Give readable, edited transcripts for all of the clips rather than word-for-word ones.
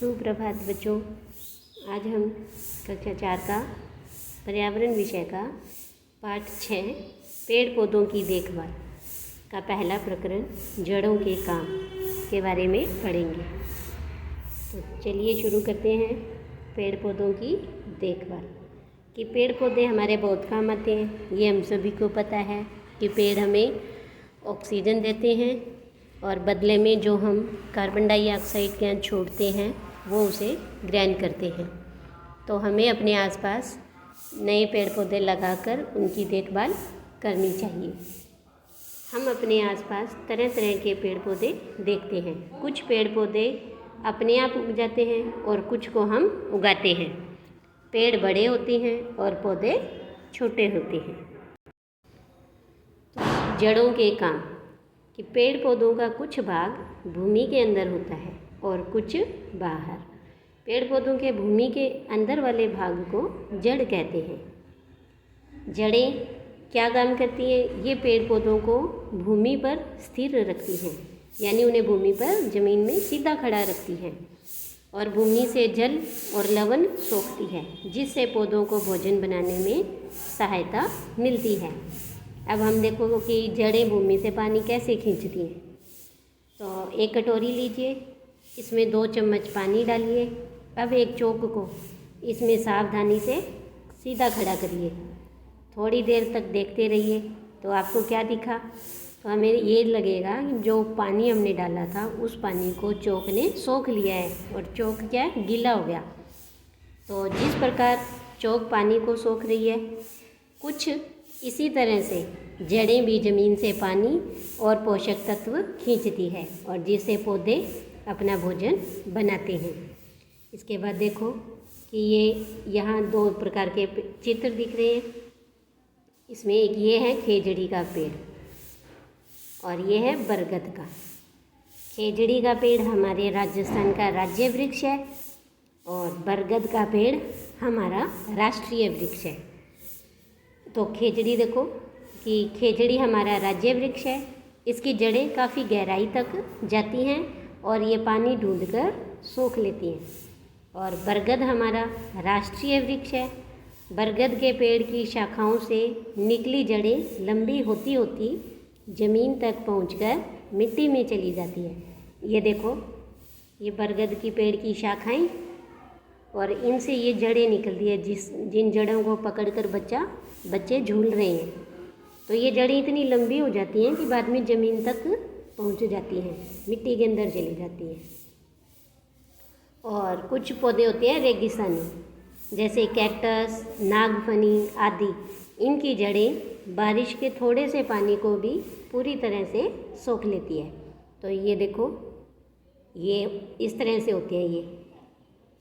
सुप्रभात बच्चों। आज हम कक्षा 4 का पर्यावरण विषय का पाठ 6 पेड़ पौधों की देखभाल का पहला प्रकरण जड़ों के काम के बारे में पढ़ेंगे। तो चलिए शुरू करते हैं। पेड़ पौधों की देखभाल कि पेड़ पौधे हमारे बहुत काम आते हैं। ये हम सभी को पता है कि पेड़ हमें ऑक्सीजन देते हैं और बदले में जो हम कार्बन डाइऑक्साइड के छोड़ते हैं वो उसे ग्रहण करते हैं। तो हमें अपने आसपास नए पेड़ पौधे लगाकर उनकी देखभाल करनी चाहिए। हम अपने आसपास तरह तरह के पेड़ पौधे देखते हैं। कुछ पेड़ पौधे अपने आप उग जाते हैं और कुछ को हम उगाते हैं। पेड़ बड़े होते हैं और पौधे छोटे होते हैं। जड़ों के काम कि पेड़ पौधों का कुछ भाग भूमि के अंदर होता है और कुछ बाहर। पेड़ पौधों के भूमि के अंदर वाले भाग को जड़ कहते हैं। जड़ें क्या काम करती हैं? ये पेड़ पौधों को भूमि पर स्थिर रखती हैं, यानी उन्हें भूमि पर ज़मीन में सीधा खड़ा रखती हैं और भूमि से जल और लवण सोखती है, जिससे पौधों को भोजन बनाने में सहायता मिलती है। अब हम देखो कि जड़ें भूमि से पानी कैसे खींचती हैं। तो एक कटोरी लीजिए, इसमें 2 चम्मच पानी डालिए। अब एक चोक को इसमें सावधानी से सीधा खड़ा करिए। थोड़ी देर तक देखते रहिए। तो आपको क्या दिखा? तो हमें ये लगेगा कि जो पानी हमने डाला था उस पानी को चोक ने सोख लिया है और चोक क्या है, गीला हो गया। तो जिस प्रकार चोक पानी को सोख रही है, कुछ इसी तरह से जड़ें भी ज़मीन से पानी और पोषक तत्व खींचती है और जिससे पौधे अपना भोजन बनाते हैं। इसके बाद देखो कि ये यहाँ 2 प्रकार के चित्र दिख रहे हैं। इसमें एक ये है खेजड़ी का पेड़ और ये है बरगद का। खेजड़ी का पेड़ हमारे राजस्थान का राज्य वृक्ष है और बरगद का पेड़ हमारा राष्ट्रीय वृक्ष है। तो खेजड़ी देखो कि खेजड़ी हमारा राज्य वृक्ष है। इसकी जड़ें काफ़ी गहराई तक जाती हैं और ये पानी ढूंढकर सोख लेती हैं। और बरगद हमारा राष्ट्रीय वृक्ष है। बरगद के पेड़ की शाखाओं से निकली जड़ें लंबी होती होती ज़मीन तक पहुंचकर मिट्टी में चली जाती है। ये देखो, ये बरगद की पेड़ की शाखाएं और इनसे ये जड़ें निकलती है जिन जड़ों को पकड़कर बच्चे झूल रहे हैं। तो ये जड़ें इतनी लंबी हो जाती हैं कि बाद में ज़मीन तक पहुंच जाती हैं, मिट्टी के अंदर चली जाती हैं। और कुछ पौधे होते हैं रेगिस्तानी, जैसे कैक्टस, नागफनी आदि। इनकी जड़ें बारिश के थोड़े से पानी को भी पूरी तरह से सोख लेती है। तो ये देखो, ये इस तरह से होते हैं।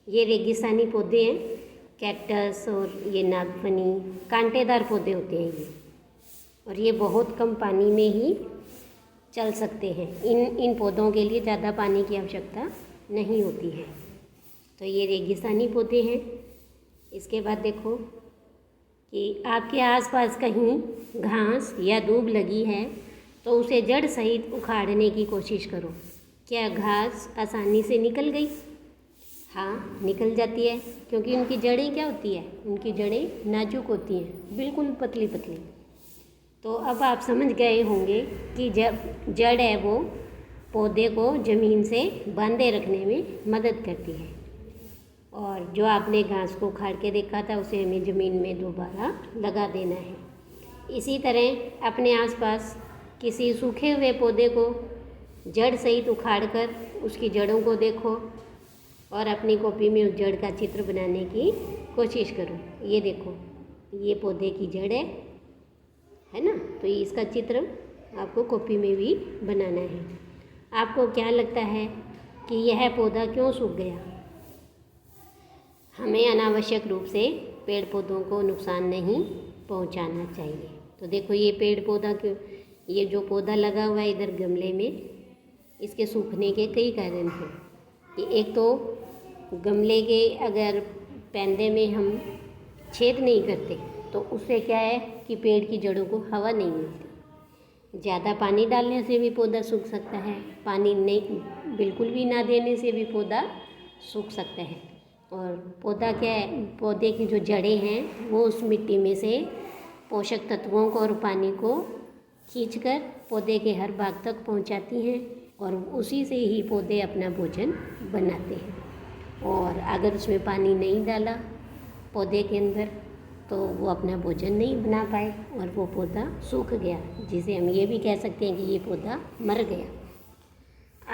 ये रेगिस्तानी पौधे हैं। कैक्टस और ये नागफनी कांटेदार पौधे होते हैं ये, और ये बहुत कम पानी में ही चल सकते हैं। इन पौधों के लिए ज़्यादा पानी की आवश्यकता नहीं होती है। तो ये रेगिस्तानी पौधे हैं। इसके बाद देखो कि आपके आसपास कहीं घास या दूब लगी है तो उसे जड़ सहित उखाड़ने की कोशिश करो। क्या घास आसानी से निकल गई? हाँ, निकल जाती है, क्योंकि उनकी जड़ें क्या होती है, उनकी जड़ें नाजुक होती हैं, बिल्कुल पतली पतली। तो अब आप समझ गए होंगे कि जब जड़ है वो पौधे को ज़मीन से बांधे रखने में मदद करती है। और जो आपने घास को उखाड़ के देखा था उसे हमें ज़मीन में दोबारा लगा देना है। इसी तरह अपने आसपास किसी सूखे हुए पौधे को जड़ सहित उखाड़कर उसकी जड़ों को देखो और अपनी कॉपी में उस जड़ का चित्र बनाने की कोशिश करो। ये देखो, ये पौधे की जड़ है ना? तो इसका चित्र आपको कॉपी में भी बनाना है। आपको क्या लगता है कि यह पौधा क्यों सूख गया? हमें अनावश्यक रूप से पेड़ पौधों को नुकसान नहीं पहुंचाना चाहिए। तो देखो, ये पेड़ पौधा क्यों, ये जो पौधा लगा हुआ है इधर गमले में, इसके सूखने के कई कारण हैं। कि एक तो गमले के अगर पैंदे में हम छेद नहीं करते तो उससे क्या है कि पेड़ की जड़ों को हवा नहीं मिलती। ज़्यादा पानी डालने से भी पौधा सूख सकता है। पानी नहीं बिल्कुल भी ना देने से भी पौधा सूख सकता है। और पौधा क्या है, पौधे की जो जड़ें हैं वो उस मिट्टी में से पोषक तत्वों को और पानी को खींचकर पौधे के हर भाग तक पहुंचाती हैं और उसी से ही पौधे अपना भोजन बनाते हैं। और अगर उसमें पानी नहीं डाला पौधे के अंदर तो वो अपना भोजन नहीं बना पाए और वो पौधा सूख गया, जिसे हम ये भी कह सकते हैं कि ये पौधा मर गया।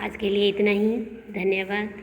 आज के लिए इतना ही, धन्यवाद।